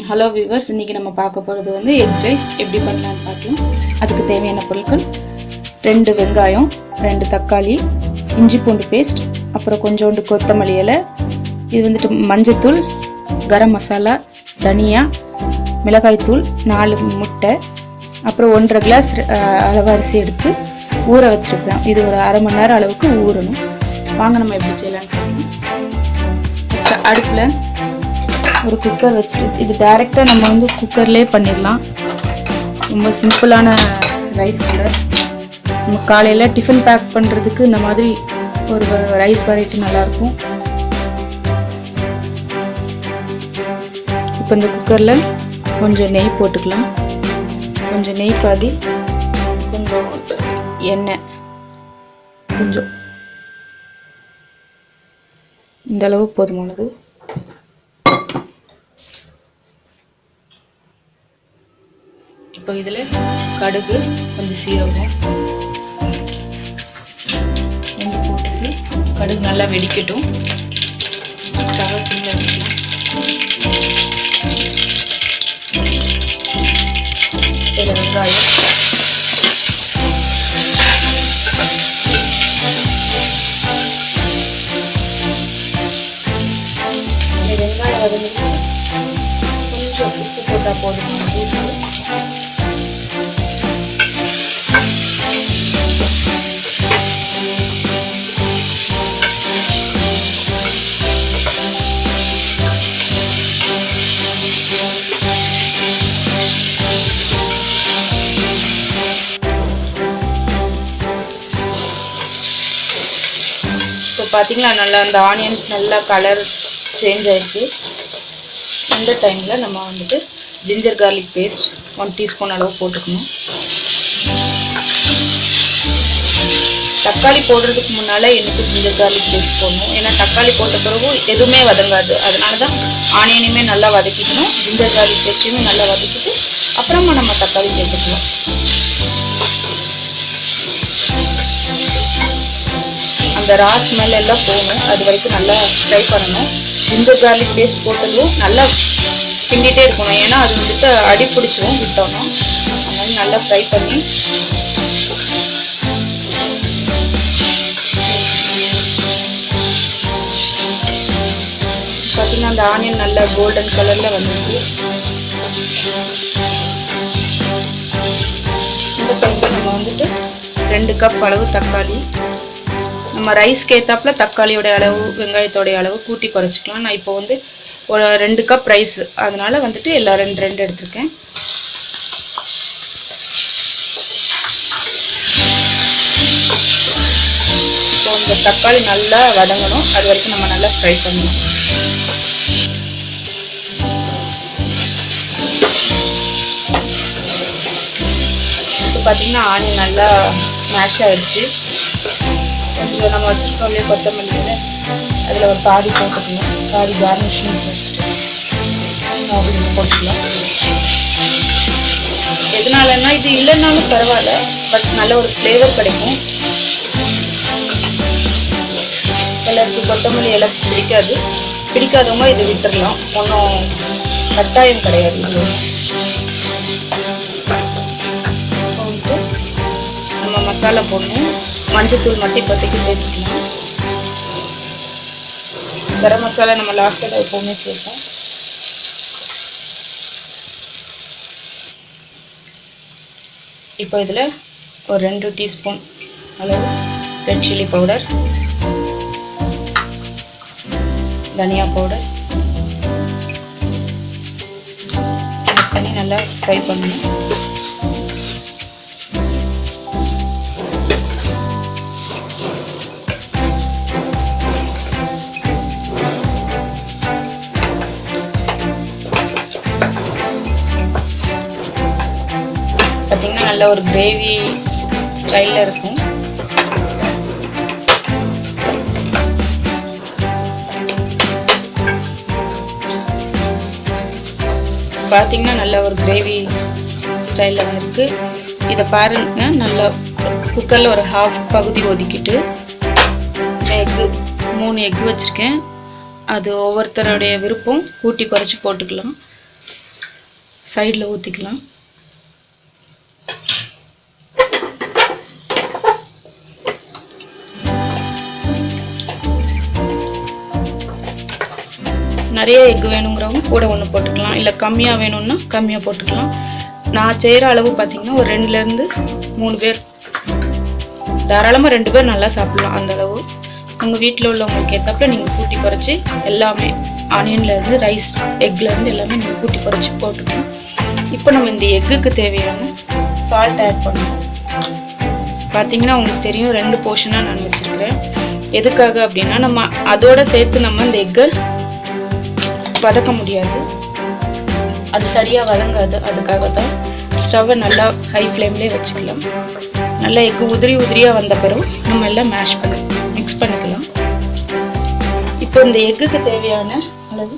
Hello viewers, இன்றைக்கி நம்ம பார்க்க போகிறது வந்து எக் ரைஸ் எப்படி பண்ணலான்னு பார்க்கலாம். அதுக்கு தேவையான பொருட்கள் 2 வெங்காயம், 2 தக்காளி, இஞ்சி பூண்டு பேஸ்ட், அப்புறம் கொஞ்சோண்டு கொத்தமல்லி இலை, இது வந்துட்டு மஞ்சத்தூள், கரம் மசாலா, தனியா, மிளகாய்த்தூள், 4 முட்டை, அப்புறம் 1.5 கிளாஸ் அளவு அரிசி எடுத்து ஊற வச்சுருப்பேன். இது ஒரு அரை மணி நேரம் அளவுக்கு ஊறணும். வாங்க நம்ம எப்படி செய்யலான்னு பார்க்கலாம். ஃபஸ்ட்டு அடுப்பில் ஒரு குக்கர் வச்சுட்டு, இது டைரெக்டாக நம்ம வந்து குக்கர்லேயே பண்ணிடலாம். ரொம்ப சிம்பிளான ரைஸ் கூட. நம்ம காலையில் டிஃபன் பேக் பண்ணுறதுக்கு இந்த மாதிரி ஒரு ரைஸ் வெரைட்டி நல்லாயிருக்கும். இப்போ இந்த குக்கரில் கொஞ்சம் நெய் போட்டுக்கலாம். கொஞ்சம் நெய் பாதி, கொஞ்சம் எண்ணெய், கொஞ்சம் இந்த அளவு போதுமானது. இப்போ இதில் கடுகு, கொஞ்சம் சீரகம் போட்டு கடுகு நல்லா வெடிக்கட்டும். இதில் வெங்காயம், வெங்காயம் வதங்கிட்டு கொஞ்சம் உப்பு போட்டால் போதும். பார்த்தீங்களா, நல்லா அந்த ஆனியன்ஸ் நல்லா கலர் சேஞ்ச் ஆகிருக்கு. இந்த டைமில் நம்ம வந்துட்டு ஜிஞ்சர் கார்லிக் பேஸ்ட் 1 டீஸ்பூன் அளவு போட்டுக்கணும். தக்காளி போடுறதுக்கு முன்னால் எனக்கு ஜிஞ்சர் கார்லிக் பேஸ்ட் போடணும். ஏன்னா தக்காளி போட்ட பிறகு எதுவுமே வதங்காது. அதனால தான் ஆனியனையுமே நல்லா வதக்கிக்கணும், ஜிஞ்சர் கார்லிக் பேஸ்ட்டையுமே நல்லா வதக்கிட்டு அப்புறமா நம்ம தக்காளி சேர்த்துக்கலாம். அந்த ரா ஸ்மெல் எல்லாம் போகணும், அது வரைக்கும் நல்லா ஃப்ரை பண்ணணும். ஜிஞ்சர் கார்லிக் பேஸ்ட் போட்டதும் நல்லா கிண்டிகிட்டே இருக்கணும். ஏன்னா அது வந்துட்டு அடி பிடிச்சிடும் விட்டோம்னா. அதனால நல்லா ஃப்ரை பண்ணி பார்த்தீங்கன்னா அந்த ஆனியன் நல்லா கோல்டன் கலரில் வந்துருக்கு. இந்த டைமில் நம்ம வந்துட்டு 2 கப் அளவு தக்காளி, நம்ம ரைஸ்க்கு ஏற்றாப்புல தக்காளியோட அளவு, வெங்காயத்தோடைய அளவு கூட்டி குறைச்சிக்கலாம். நான் இப்போ வந்து ஒரு 2 கப் ரைஸ், அதனால் வந்துட்டு எல்லாம் 2 எடுத்துருக்கேன். இப்போ இந்த தக்காளி நல்லா வதங்கணும், அது வரைக்கும் நம்ம நல்லா ஃப்ரை பண்ணணும். இப்போ பார்த்தீங்கன்னா ஆனியன் நல்லா மேஷ் ஆகிடுச்சு. கொஞ்சம் நம்ம வச்சுருக்கோம் இல்லையா கொத்தமல்லியில், அதில் ஒரு பாதி போட்டுக்கணும். பாதி கார்னிஷிங் போட்டுக்கலாம். எதனாலன்னா இது இல்லைன்னாலும் பரவாயில்ல, பட் நல்ல ஒரு ஃப்ளேவர் கிடைக்கும். எல்லாருக்கும் கொத்தமல்லி எல்லாம் பிடிக்காதவங்க இதை விட்டுடலாம், ஒன்றும் கட்டாயம் கிடையாது. இது வந்து நம்ம மசாலா போடணும். மஞ்சத்தூள் மட்டும் இப்போதைக்கு சேர்த்துக்கலாம். கரம் மசாலா நம்ம லாஸ்ட்டில் எப்போவுமே சேர்ப்போம். இப்போ இதில் ஒரு 2 டீஸ்பூன் அளவு ரெட் சில்லி பவுடர், தனியா பவுடர் ஆட் பண்ணி நல்லா ஃப்ரை பண்ணணும். பார்த்தீங்கன்னா நல்ல ஒரு கிரேவி ஸ்டைலில் இருக்கும். பார்த்தீங்கன்னா நல்ல ஒரு கிரேவி ஸ்டைலில் இருக்குது. இதை பாருங்க, நல்லா குக்கரில் ஒரு ஹாஃப் பகுதி ஒதுக்கிட்டு எக்கு 3 எக்கு வச்சுருக்கேன். அது ஒவ்வொருத்தருடைய விருப்பம், கூட்டி குறைச்சி போட்டுக்கலாம். சைடில் ஊற்றிக்கலாம். நிறைய எக் வேணுங்கிறவங்க கூட ஒன்று போட்டுக்கலாம், இல்லை கம்மியாக வேணும்னா கம்மியாக போட்டுக்கலாம். நான் செய்கிற அளவு பார்த்தீங்கன்னா ஒரு 2லேருந்து 3 பேர், தாராளமாக 2 பேர் நல்லா சாப்பிட்லாம். அந்த அளவு உங்கள் வீட்டில் உள்ளவங்களுக்கு ஏற்றப்ப நீங்கள் கூட்டி குறைச்சி எல்லாமே ஆனியன்லேருந்து ரைஸ் எக்லேருந்து எல்லாமே நீங்கள் கூட்டி குறைச்சி போட்டுக்கணும். இப்போ நம்ம இந்த எக்குக்கு தேவையான சால்ட் ஆட் பண்ணணும். பார்த்தீங்கன்னா உங்களுக்கு தெரியும் 2 போர்ஷனாக நான் வச்சுருக்கிறேன். எதுக்காக அப்படின்னா நம்ம அதோட சேர்த்து நம்ம இந்த எக்கை வதக்க முடியாது, அது சரியாக வதங்காது. அதுக்காக தான் ஸ்டவ்வை நல்லா ஹை ஃப்ளேம்லேயே வச்சுக்கலாம். நல்லா எக்கு உதிரியாக வந்த பிறகு நம்ம எல்லாம் மிக்ஸ் பண்ணிக்கலாம். இப்போ இந்த எக்குக்கு தேவையான அளவு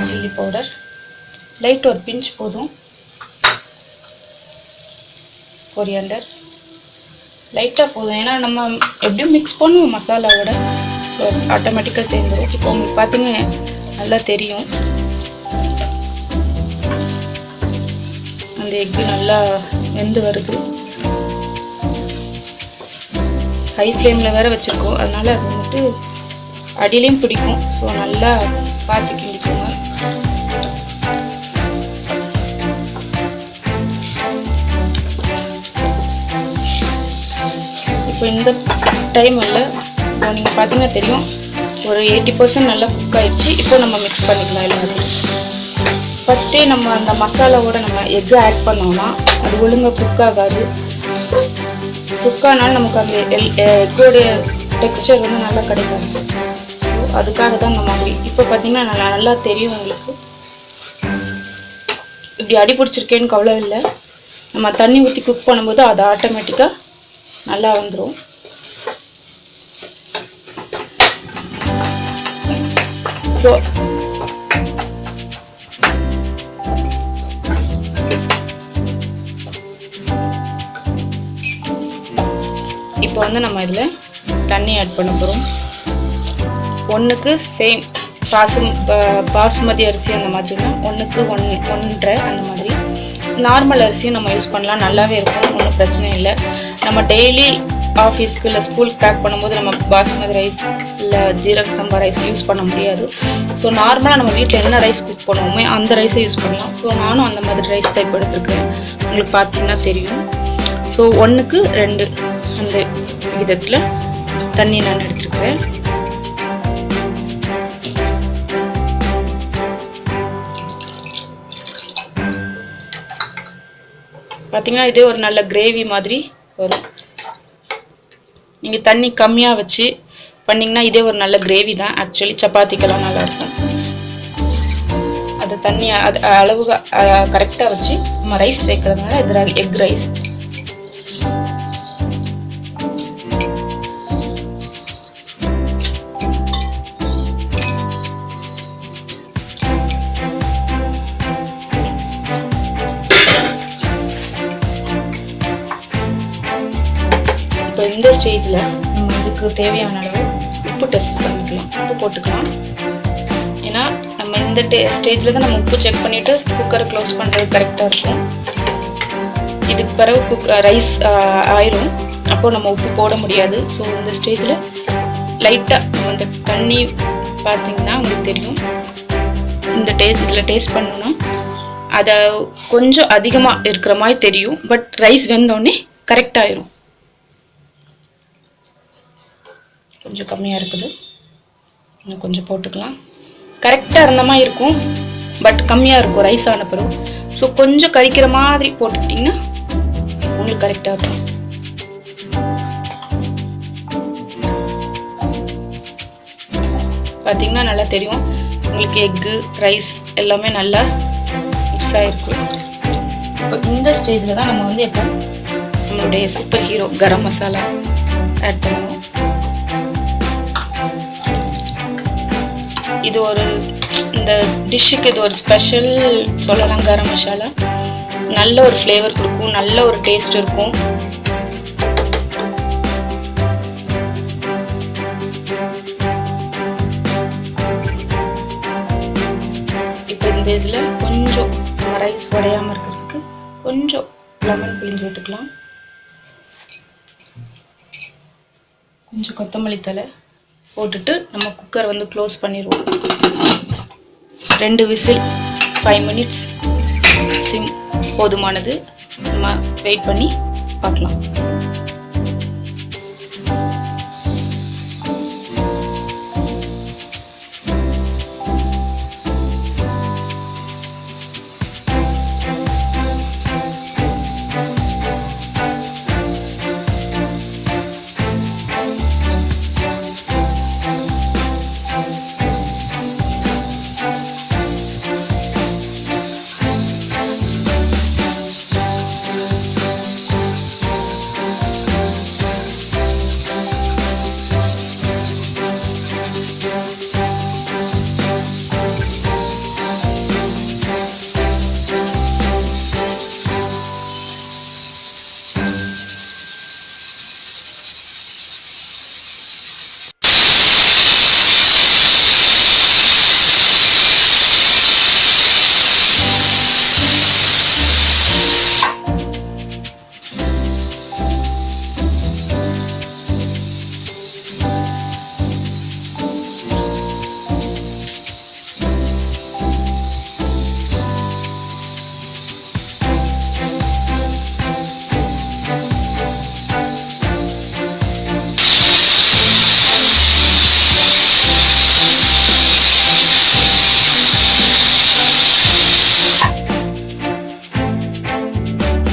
சில்லி பவுடர் லைட் ஒரு பிஞ்ச் போதும், கொரியாண்டர் லைட்டாக போதும். ஏன்னா நம்ம எப்படியும் மிக்ஸ் பண்ணுவோம் மசாலாவோட, ஸோ ஆட்டோமேட்டிக்காக சேர்ந்துடும். இப்போ உங்களுக்கு பார்த்தீங்கன்னா நல்லா தெரியும் அந்த எக்கு நல்லா வெந்து வருது. ஹை ஃப்ளேமில் வேறு வச்சுருக்கோம், அதனால் அது வந்துட்டு அடியிலையும் பிடிக்கும். ஸோ நல்லா பார்த்து கிண்டிக்கோங்க. இப்போ இந்த டைமில் இப்போ நீங்கள் பார்த்தீங்கன்னா தெரியும் ஒரு 80% நல்லா குக் ஆகிடுச்சு. இப்போ நம்ம மிக்ஸ் பண்ணிக்கலாம் எல்லாத்தையும். ஃபஸ்ட்டே நம்ம அந்த மசாலாவோட நம்ம எக்கு ஆட் பண்ணோம்னா அது ஒழுங்காக குக் ஆகாது. குக் ஆனாலும் நமக்கு அந்த எக்கோடைய டெக்ஸ்டர் வந்து நல்லா கிடைக்கும். ஸோ அதுக்காக தான் அந்த மாதிரி. இப்போ பார்த்தீங்கன்னா நல்லா தெரியும் உங்களுக்கு. இப்படி அடி பிடிச்சிருக்கேன்னு கவலை இல்லை. நம்ம தண்ணி ஊற்றி குக் பண்ணும்போது அது ஆட்டோமேட்டிக்காக நல்லா வந்துடும். ஸோ இப்போ வந்து நம்ம இதில் தண்ணி ஆட் பண்ண போகிறோம். 1க்கு சேம் பாசுமதி அரிசி அந்த மாதிரினா 1க்கு 1.5 அந்த மாதிரி. நார்மல் அரிசியும் நம்ம யூஸ் பண்ணலாம், நல்லாவே இருக்கும், ஒன்றும் பிரச்சனை இல்லை. நம்ம டெய்லி ஆஃபீஸ்க்கு இல்லை ஸ்கூலுக்கு பேக் பண்ணும்போது நம்ம பாஸ்மதி ரைஸ் இல்லை ஜீரக சம்பா ரைஸ் யூஸ் பண்ண முடியாது. ஸோ நார்மலாக நம்ம வீட்டில் என்ன ரைஸ் குக் பண்ணுவோமே அந்த ரைஸை யூஸ் பண்ணலாம். ஸோ நானும் அந்த மாதிரி ரைஸ் டைப் எடுத்துருக்கேன், உங்களுக்கு பார்த்தீங்கன்னா தெரியும். ஸோ 1க்கு 2 அந்த விதத்தில் தண்ணி நான் எடுத்துருக்கேன். பார்த்தீங்கன்னா இதே ஒரு நல்ல கிரேவி மாதிரி வரும். நீங்கள் தண்ணி கம்மியாக வச்சு பண்ணிங்கன்னா இதே ஒரு நல்ல கிரேவி தான். ஆக்சுவலி சப்பாத்திக்கெல்லாம் நல்லாயிருக்கும். அது தண்ணி அது அளவு கரெக்டாக வச்சு நம்ம ரைஸ் சேர்க்குறதுனால இது எக் ரைஸ். இப்போ இந்த ஸ்டேஜில் நம்ம இதுக்கு தேவையான அளவு உப்பு டெஸ்ட் பண்ணிக்கலாம், உப்பு போட்டுக்கலாம். ஏன்னா நம்ம இந்த ஸ்டேஜில் தான் நம்ம உப்பு செக் பண்ணிவிட்டு குக்கரை க்ளோஸ் பண்ணுறது கரெக்டாக இருக்கும். இதுக்கு பிறகு ரைஸ் ஆயிரும், அப்போது நம்ம உப்பு போட முடியாது. ஸோ இந்த ஸ்டேஜில் லைட்டாக நம்ம இந்த தண்ணி பார்த்திங்கன்னா உங்களுக்கு தெரியும். இந்த இதில் டேஸ்ட் பண்ணோன்னா அதை கொஞ்சம் அதிகமாக இருக்கிற மாதிரி தெரியும், பட் ரைஸ் வெந்தோடனே கரெக்டாகிடும். கொஞ்சம் கம்மியாக இருக்குது, இன்னும் கொஞ்சம் போட்டுக்கலாம். கரெக்டாக இருந்த மாதிரி இருக்கும், பட் கம்மியாக இருக்கும் ரைஸ் ஆன பிறகு. ஸோ கொஞ்சம் கறிக்கிற மாதிரி போட்டுக்கிட்டிங்கன்னா உங்களுக்கு கரெக்டாக இருக்கும். பார்த்தீங்கன்னா நல்லா தெரியும் உங்களுக்கு எக்கு ரைஸ் எல்லாமே நல்லா மிக்ஸ் ஆகிருக்கு. இப்போ இந்த ஸ்டேஜில் தான் நம்ம வந்து எப்போ நம்மளுடைய super hero garam masala add பண்ணுவோம். இது ஒரு இந்த டிஷ்ஷுக்கு இது ஒரு ஸ்பெஷல் சொல்லலாம். கரம் மசாலா நல்ல ஒரு ஃப்ளேவர் கொடுக்கும், நல்ல ஒரு டேஸ்ட் இருக்கும். இப்போ இந்த இதில் கொஞ்சம் ரைஸ் உடையாமல் இருக்கிறதுக்கு கொஞ்சம் லெமன் பிழிஞ்சு விட்டுக்கலாம். கொஞ்சம் கொத்தமல்லி தழை போட்டுட்டு நம்ம குக்கர் வந்து க்ளோஸ் பண்ணிடுவோம். 2 விசில் 5 மினிட்ஸ் சிம் போதுமானது. நம்ம வெயிட் பண்ணி பார்க்கலாம்.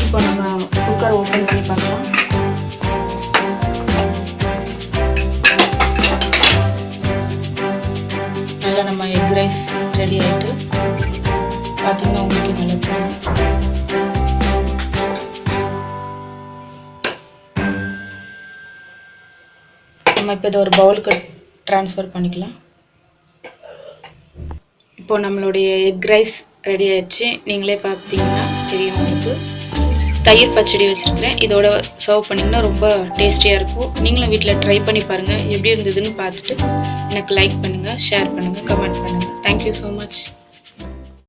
இப்போ நம்ம குக்கர் ஓப்பன் பண்ணி பார்க்கலாம். நல்லா நம்ம எக் ரைஸ் ரெடி ஆகிட்டு பார்த்தீங்கன்னா உங்களுக்கு நல்லா தெரியும். நம்ம இப்போ இதை ஒரு பவுலுக்கு ட்ரான்ஸ்ஃபர் பண்ணிக்கலாம். இப்போ நம்மளுடைய எக் ரைஸ் ரெடி ஆயிடுச்சு. நீங்களே பார்த்தீங்கன்னா தெரியும் உங்களுக்கு. தயிர் பச்சடி வச்சுருக்கிறேன். இதோட சர்வ் பண்ணிங்கன்னா ரொம்ப டேஸ்டியாக இருக்கும். நீங்களும் வீட்டில் ட்ரை பண்ணி பாருங்கள். எப்படி இருந்ததுன்னு பார்த்துட்டு எனக்கு லைக் பண்ணுங்கள், ஷேர் பண்ணுங்கள், கமெண்ட் பண்ணுங்கள். Thank you so much.